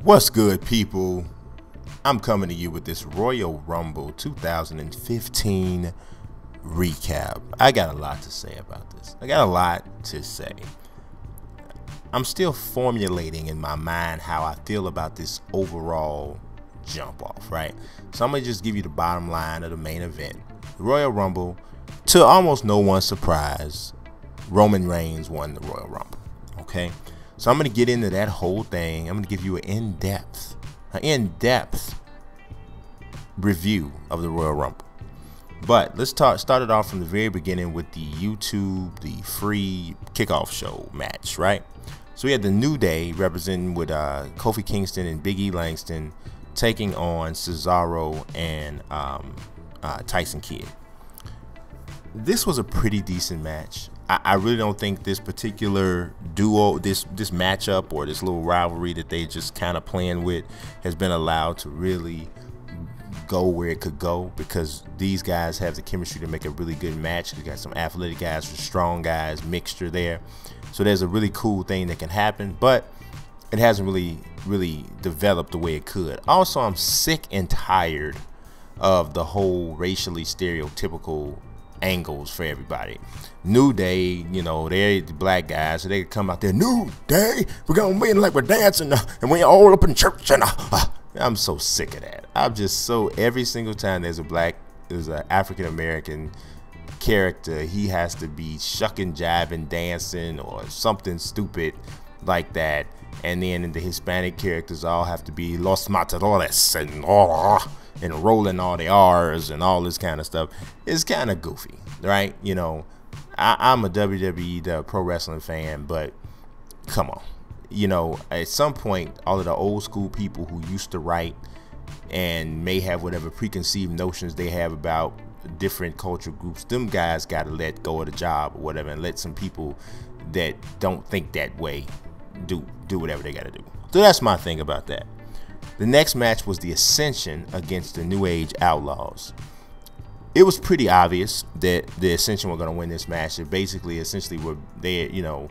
What's good, people? I'm coming to you with this Royal Rumble 2015 recap. I got a lot to say about this. I'm still formulating in my mind how I feel about this overall jump off, right? So I'm going to just give you the bottom line of the main event. The Royal Rumble, to almost no one's surprise, Roman Reigns won the Royal Rumble, okay? So I'm going to get into that whole thing. I'm going to give you an in-depth review of the Royal Rumble. But let's start it off from the very beginning with the free kickoff show match, right? So we had the New Day representing with Kofi Kingston and Big E Langston taking on Cesaro and Tyson Kidd. This was a pretty decent match. I really don't think this particular duo, this matchup or this little rivalry that they just kind of playing with has been allowed to really go where it could go, because these guys have the chemistry to make a really good match. You got some athletic guys, some strong guys, mixture there. So there's a really cool thing that can happen, but it hasn't really developed the way it could. Also, I'm sick and tired of the whole racially stereotypical angles for everybody. New Day, you know, they're the black guys, so they come out there, New Day, we're gonna win like we're dancing and we're all up in church, and I'm so sick of that. I'm just so, every single time there's an African American character, he has to be shucking, jiving, dancing or something stupid like that, and then the Hispanic characters all have to be Los Matadores and rolling all the R's and all this kind of stuff. It's kind of goofy, right? You know, I'm a WWE, the pro wrestling fan, but come on. You know, at some point, all of the old school people who used to write and may have whatever preconceived notions they have about different culture groups, them guys got to let go of the job or whatever and let some people that don't think that way do whatever they got to do. So that's my thing about that. The next match was the Ascension against the New Age Outlaws. It was pretty obvious that the Ascension were going to win this match. They essentially were there, you know,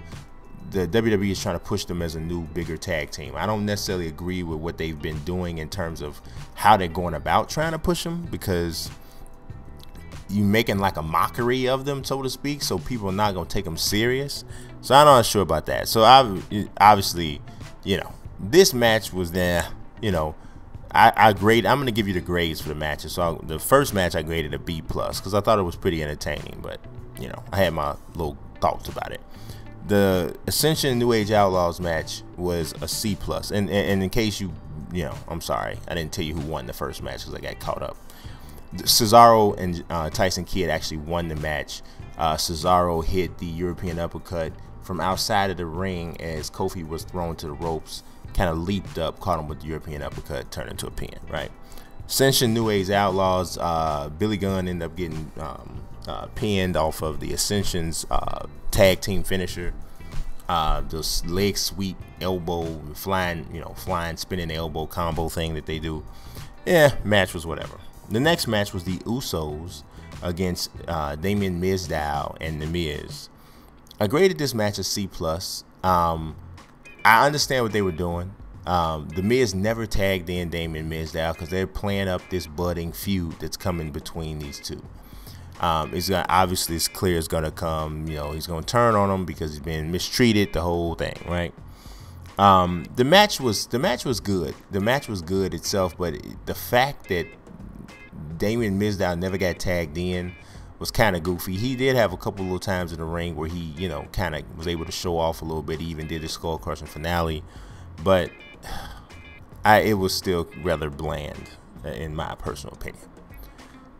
the WWE is trying to push them as a new, bigger tag team. I don't necessarily agree with what they've been doing in terms of how they're going about trying to push them, because you're making like a mockery of them, so to speak, so people are not going to take them serious. So I'm not sure about that. So obviously, you know, this match was there. You know, I'm going to give you the grades for the matches. So the first match I graded a B+, because I thought it was pretty entertaining, but, you know, I had my little thoughts about it. The Ascension New Age Outlaws match was a C+. And in case you know, I'm sorry, I didn't tell you who won the first match because I got caught up. Cesaro and Tyson Kidd actually won the match. Cesaro hit the European uppercut from outside of the ring as Kofi was thrown to the ropes, kind of leaped up, caught him with the European uppercut, turned into a pin, right? Ascension New Age Outlaws, Billy Gunn ended up getting pinned off of the Ascension's tag team finisher. Those leg sweep, elbow, flying, spinning elbow combo thing that they do. Yeah, match was whatever. The next match was the Usos against Damien Mizdow and The Miz. I graded this match a C+. I understand what they were doing. The Miz never tagged in Damien Mizdow because they're playing up this budding feud that's coming between these two. Obviously, it's clear it's gonna come. You know, he's gonna turn on him because he's been mistreated. The whole thing, right? The match was good. The match was good itself, but the fact that Damien Mizdow never got tagged in was kind of goofy. He did have a couple little times in the ring where he, you know, kind of was able to show off a little bit. He even did his skull crushing finale, but it was still rather bland in my personal opinion.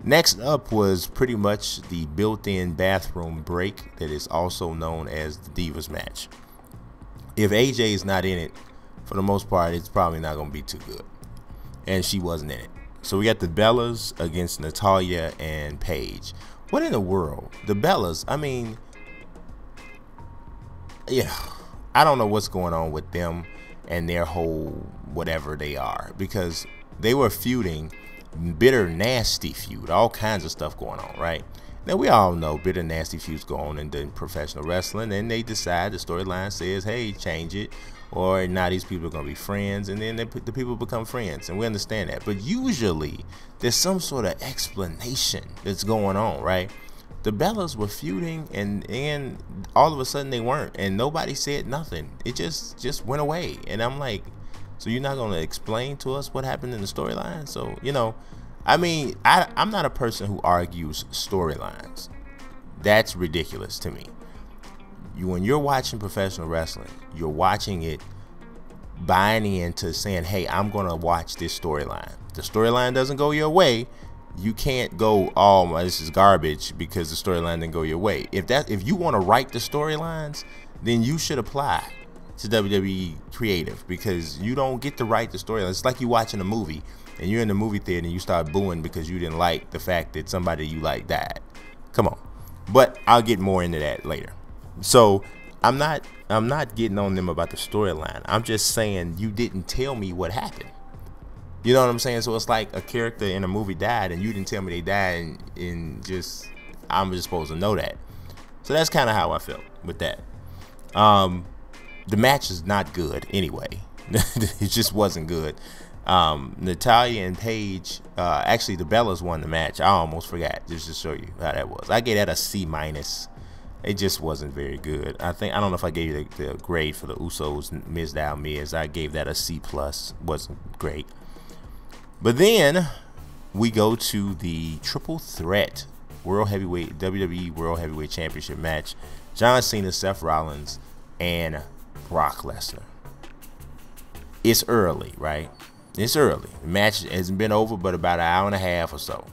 Next up was pretty much the built-in bathroom break that is also known as the Divas match. If AJ is not in it, for the most part, it's probably not going to be too good, and she wasn't in it. So we got the Bellas against Natalya and Paige. What in the world? The Bellas, I mean, yeah, I don't know what's going on with them and their whole whatever they are, because they were feuding, bitter, nasty feud, all kinds of stuff going on, right? Now, we all know bitter, nasty feuds go on in the professional wrestling, and they decide, the storyline says, hey, change it, or now these people are going to be friends, and then the people become friends, and we understand that. But usually, there's some sort of explanation that's going on, right? The Bellas were feuding, and all of a sudden they weren't, and nobody said nothing. It just went away, and I'm like, so you're not going to explain to us what happened in the storyline? So, you know, I mean, I'm not a person who argues storylines. That's ridiculous to me. When you're watching professional wrestling, you're watching it buying into saying, hey, I'm going to watch this storyline. The storyline doesn't go your way, you can't go, oh, this is garbage because the storyline didn't go your way. If you want to write the storylines, then you should apply to WWE Creative, because you don't get to write the storyline. It's like you watching a movie and you're in the movie theater and you start booing because you didn't like the fact that somebody you like died. Come on. But I'll get more into that later. So I'm not getting on them about the storyline. I'm just saying you didn't tell me what happened. You know what I'm saying? So it's like a character in a movie died and you didn't tell me they died, and just I'm just supposed to know that. So that's kind of how I felt with that. The match is not good anyway. It just wasn't good. Natalya and Paige, actually the Bellas won the match. I almost forgot, just to show you how that was. I gave that a C-. It just wasn't very good. I don't know if I gave you the grade for the Usos, Miz. I gave that a C+. Wasn't great. But then we go to the triple threat WWE World Heavyweight Championship match. John Cena, Seth Rollins, and Brock Lesnar. It's early, right? It's early. The match hasn't been over but about an hour and a half or so.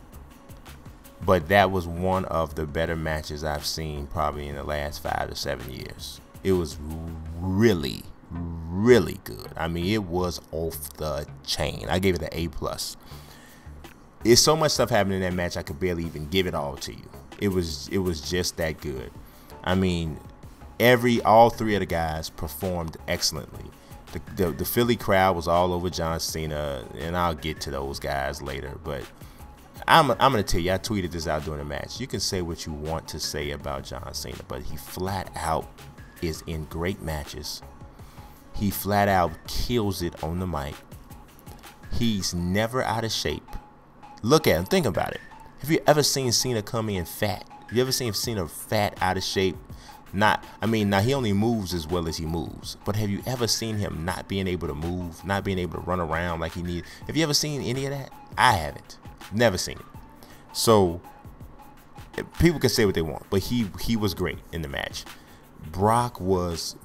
But that was one of the better matches I've seen probably in the last 5 to 7 years. It was really, really good. I mean, it was off the chain. I gave it an A+. It's so much stuff happening in that match I could barely even give it all to you. It was just that good. I mean, all three of the guys performed excellently. The Philly crowd was all over John Cena, and I'll get to those guys later. But I'm gonna tell you, I tweeted this out during the match. You can say what you want to say about John Cena, but he flat out is in great matches. He flat out kills it on the mic. He's never out of shape. Look at him. Think about it. Have you ever seen Cena come in fat? Have you ever seen Cena fat, out of shape? Now he only moves as well as he moves. But have you ever seen him not being able to move, not being able to run around like he needs? Have you ever seen any of that? I haven't. Never seen it. So people can say what they want, but he was great in the match. Brock was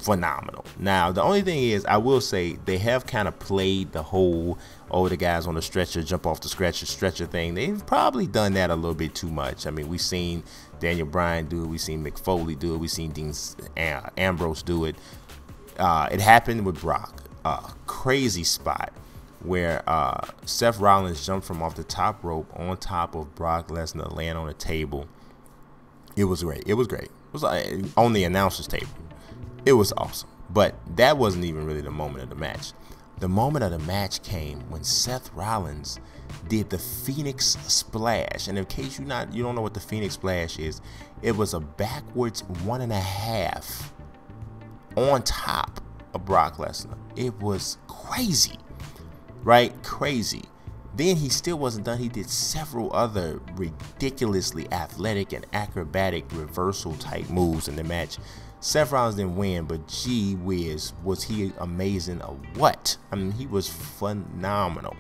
phenomenal. Now, the only thing is, I will say they have kind of played the whole, oh, the guys on the stretcher, jump off the stretcher thing. They've probably done that a little bit too much. I mean, we've seen Daniel Bryan do it. We've seen Mick Foley do it. We've seen Dean Ambrose do it. It happened with Brock. Crazy spot where Seth Rollins jumped from off the top rope on top of Brock Lesnar, laying on a table. It was great. It was great. It was like on the announcer's table. It was awesome. But that wasn't even really the moment of the match. The moment of the match came when Seth Rollins did the Phoenix Splash. And in case you don't know what the Phoenix Splash is, it was a backwards 1.5 on top of Brock Lesnar. It was crazy, right? Crazy. Then he still wasn't done. He did several other ridiculously athletic and acrobatic reversal type moves in the match. Seth Rollins didn't win, but gee whiz, was he amazing or what? I mean, he was phenomenal.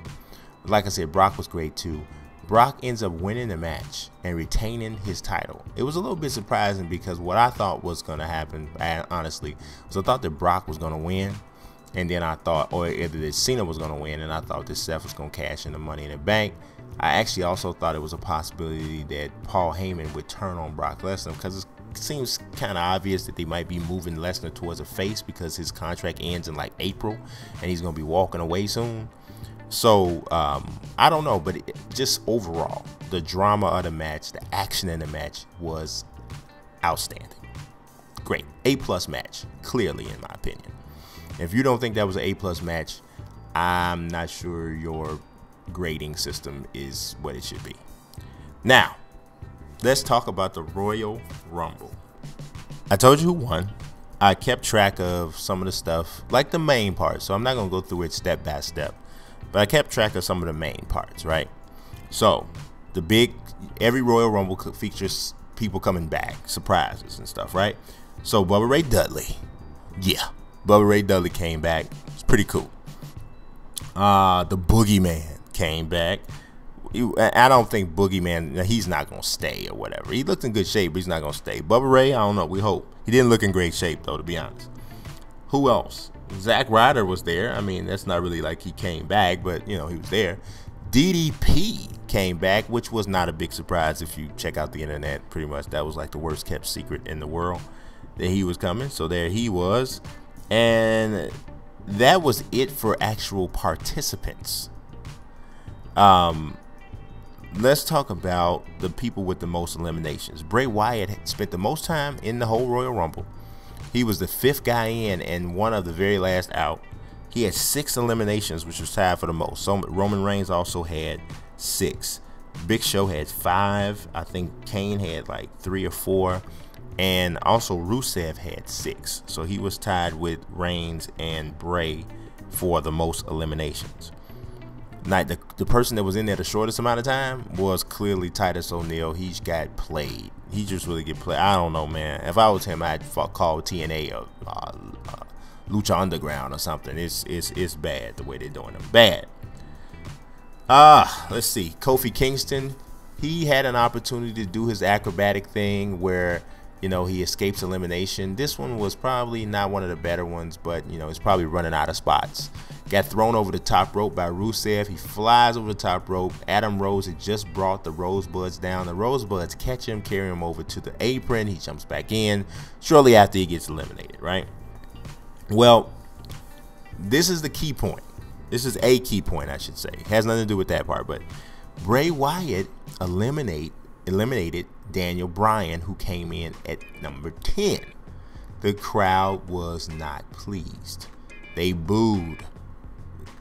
Like I said, Brock was great too. Brock ends up winning the match and retaining his title. It was a little bit surprising because what I thought was going to happen, honestly, was I thought that Brock was going to win. And then I thought, or either that Cena was going to win, and I thought that Seth was going to cash in the Money in the Bank. I actually also thought it was a possibility that Paul Heyman would turn on Brock Lesnar, because it seems kind of obvious that they might be moving Lesnar towards a face because his contract ends in like April, and he's going to be walking away soon. So, I don't know, but just overall, the drama of the match, the action in the match was outstanding. Great. A+ match, clearly, in my opinion. If you don't think that was an A+ match, I'm not sure your grading system is what it should be. Now, let's talk about the Royal Rumble. I told you who won. I kept track of some of the stuff, like the main part, so I'm not going to go through it step by step, but I kept track of some of the main parts, right? So, every Royal Rumble features people coming back, surprises and stuff, right? So, Bubba Ray Dudley, Bubba Ray Dudley came back. It's pretty cool. The Boogeyman came back. I don't think Boogeyman, he's not going to stay or whatever. He looked in good shape, but he's not going to stay. Bubba Ray, I don't know. We hope. He didn't look in great shape, though, to be honest. Who else? Zack Ryder was there. I mean, that's not really like he came back, but, you know, he was there. DDP came back, which was not a big surprise if you check out the internet. Pretty much that was like the worst kept secret in the world that he was coming. So there he was. And that was it for actual participants. Let's talk about the people with the most eliminations. Bray Wyatt spent the most time in the whole Royal Rumble. He was the 5th guy in and one of the very last out. He had 6 eliminations, which was tied for the most. So Roman Reigns also had 6. Big Show had 5. I think Kane had like 3 or 4. And also Rusev had 6. So he was tied with Reigns and Bray for the most eliminations. Now, the person that was in there the shortest amount of time was clearly Titus O'Neil. He got played. He just really get played. I don't know, man. If I was him, I'd call TNA Lucha Underground or something. It's bad the way they're doing them. Bad. Let's see. Kofi Kingston, he had an opportunity to do his acrobatic thing where, you know, he escapes elimination. This one was probably not one of the better ones, but, you know, he's probably running out of spots. Got thrown over the top rope by Rusev. He flies over the top rope. Adam Rose had just brought the Rosebuds down. The Rosebuds catch him, carry him over to the apron. He jumps back in shortly after he gets eliminated, right? Well, this is the key point. This is a key point, I should say. It has nothing to do with that part, but Bray Wyatt eliminated Daniel Bryan, who came in at number 10. The crowd was not pleased. They booed.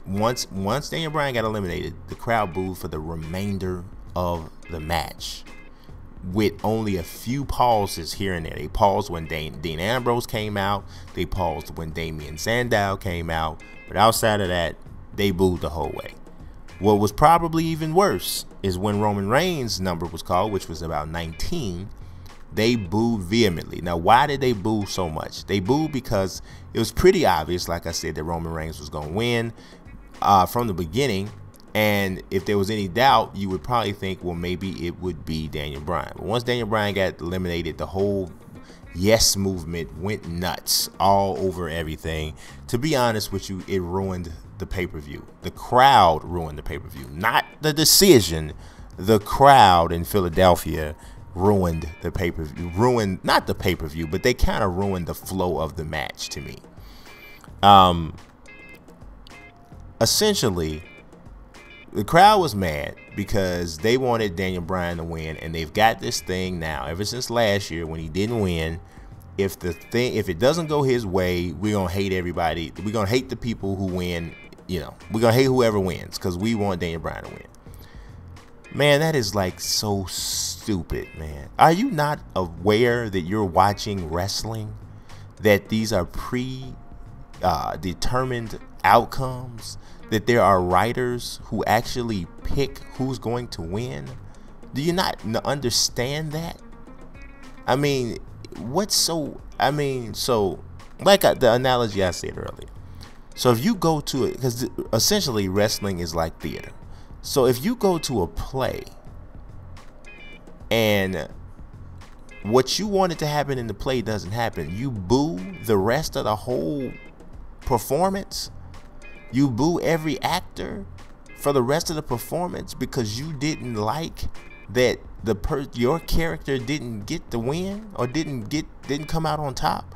Once Daniel Bryan got eliminated, the crowd booed for the remainder of the match, with only a few pauses here and there. They paused when Dean Ambrose came out. They paused when Damian Sandow came out. But outside of that, they booed the whole way. What was probably even worse is when Roman Reigns' number was called, which was about 19, they booed vehemently. Now, why did they boo so much? They booed because it was pretty obvious, like I said, that Roman Reigns was going to win from the beginning. And if there was any doubt, you would probably think, well, maybe it would be Daniel Bryan. But once Daniel Bryan got eliminated, the whole yes movement went nuts all over everything. To be honest with you, it ruined the pay-per-view. The crowd ruined the pay-per-view, not the decision. The crowd in Philadelphia ruined the pay-per-view. Ruined not the pay-per-view, but they kind of ruined the flow of the match to me. Essentially, the crowd was mad because they wanted Daniel Bryan to win, and they've got this thing now ever since last year when he didn't win. If it doesn't go his way, we're gonna hate everybody. We're gonna hate the people who win. You know, we're gonna hate whoever wins because we want Daniel Bryan to win. Man, that is like so stupid, man. Are you not aware that you're watching wrestling? That these are determined outcomes? That there are writers who actually pick who's going to win? Do you not understand that? I mean, like the analogy I said earlier. So if you go to it, because essentially wrestling is like theater. So if you go to a play and what you wanted to happen in the play doesn't happen, you boo the rest of the whole performance. You boo every actor for the rest of the performance because you didn't like that your character didn't get the win or didn't come out on top.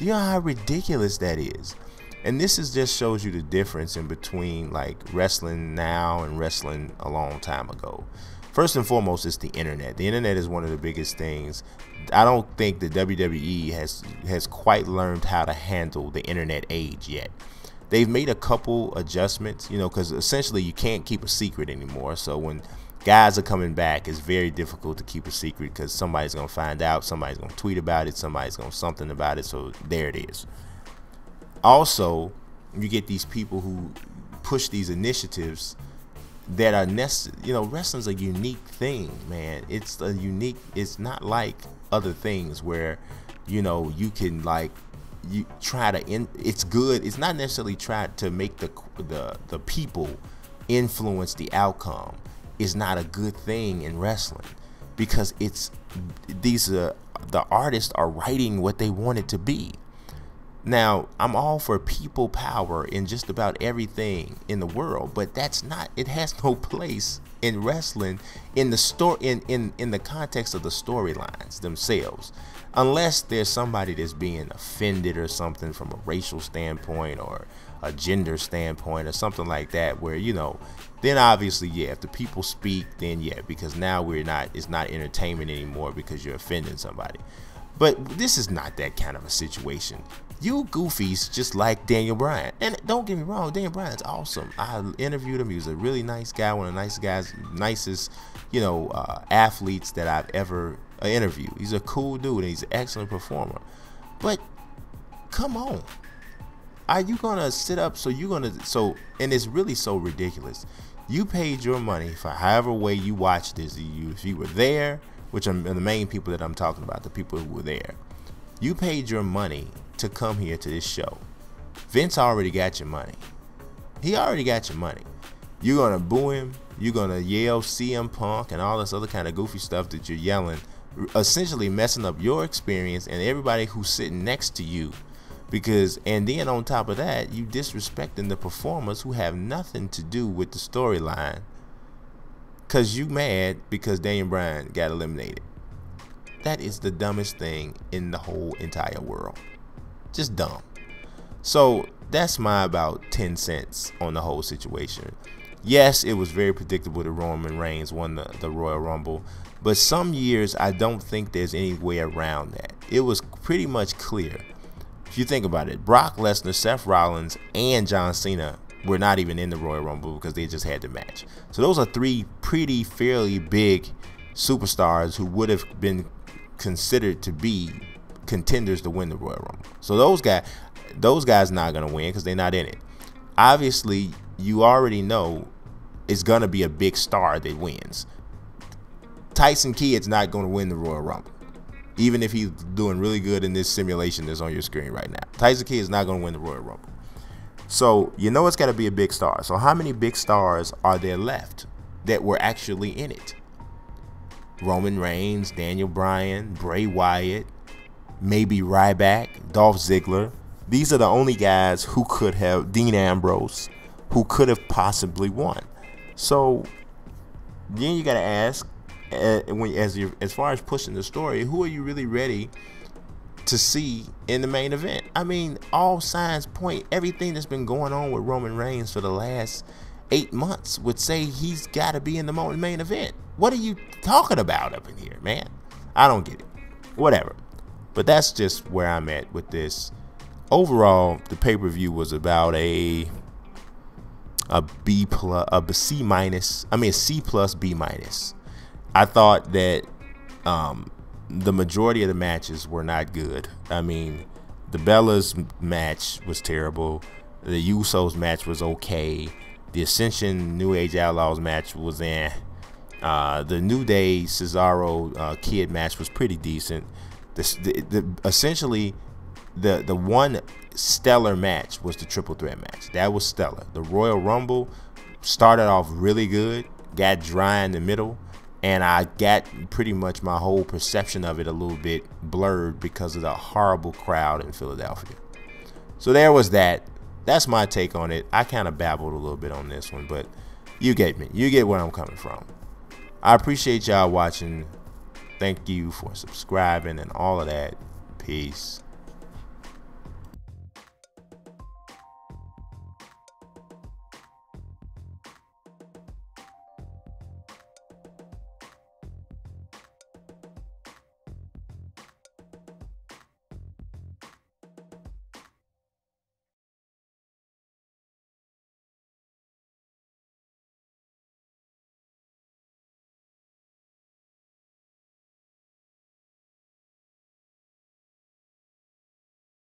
Do you know how ridiculous that is? And this just shows you the difference in between like wrestling now and wrestling a long time ago. First and foremost, it's the internet. The internet is one of the biggest things. I don't think the WWE has quite learned how to handle the internet age yet. They've made a couple adjustments, you know, because essentially you can't keep a secret anymore. So when guys are coming back. It's very difficult to keep a secret because somebody's gonna find out, somebody's gonna tweet about it, somebody's gonna something about it. So there it is. Also, you get these people who push these initiatives that are necessary. You know, wrestling's a unique thing, man. It's not like other things where, you know, you can like, you try to it's good. It's not necessarily try to make the people influence the outcome. Is not a good thing in wrestling, because the artists are writing what they want it to be. Now, I'm all for people power in just about everything in the world, but it has no place in wrestling in the context of the storylines themselves. Unless there's somebody that's being offended or something from a racial standpoint or a gender standpoint or something like that, where, you know, then obviously, yeah, if the people speak, then yeah, because now it's not entertainment anymore because you're offending somebody. But this is not that kind of a situation. You goofies just like Daniel Bryan. And don't get me wrong, Daniel Bryan's awesome. I interviewed him. He was a really nice guy, one of the nicest, you know, athletes that I've ever interviewed. He's a cool dude and he's an excellent performer. But come on. Are you gonna sit up and it's really so ridiculous. You paid your money for however way you watched this. If you were there, which are the main people that I'm talking about, the people who were there. You paid your money to come here to this show. Vince already got your money. He already got your money. You're gonna boo him. You're gonna yell CM Punk and all this other kind of goofy stuff that you're yelling, essentially messing up your experience and everybody who's sitting next to you. And then on top of that, you disrespecting the performers who have nothing to do with the storyline, because you mad because Daniel Bryan got eliminated. That is the dumbest thing in the whole entire world. Just dumb. So that's my about 10 cents on the whole situation. Yes, it was very predictable that Roman Reigns won the Royal Rumble, but some years I don't think there's any way around that. It was pretty much clear. If you think about it, Brock Lesnar, Seth Rollins, and John Cena were not even in the Royal Rumble because they just had the match. So those are three fairly big superstars who would have been considered to be contenders to win the Royal Rumble. So those guys not gonna win because they're not in it. Obviously, you already know it's gonna be a big star that wins. Tyson Kidd's not gonna win the Royal Rumble, even if he's doing really good in this simulation that's on your screen right now. Tyson Kidd is not gonna win the Royal Rumble. So you know it's got to be a big star. So how many big stars are there left that were actually in it? Roman Reigns, Daniel Bryan, Bray Wyatt, maybe Ryback, Dolph Ziggler. These are the only guys who could have, Dean Ambrose, who could have possibly won. So then you got to ask, as far as pushing the story, who are you really ready to see in the main event? I mean, all signs point, everything that's been going on with Roman Reigns for the last 8 months would say he's got to be in the main event. What are you talking about up in here, man? I don't get it. Whatever. But that's just where I'm at with this. Overall, the pay-per-view was about a C plus B minus. I thought that the majority of the matches were not good. I mean, the Bella's match was terrible. The Usos match was okay. The Ascension New Age Outlaws match was the New Day Cesaro Kid match was pretty decent. Essentially, the one stellar match was the triple threat match. That was stellar. The Royal Rumble started off really good, got dry in the middle, and I got pretty much my whole perception of it a little bit blurred because of the horrible crowd in Philadelphia. So there was that. That's my take on it. I kind of babbled a little bit on this one, but you get me. You get where I'm coming from. I appreciate y'all watching. Thank you for subscribing and all of that. Peace.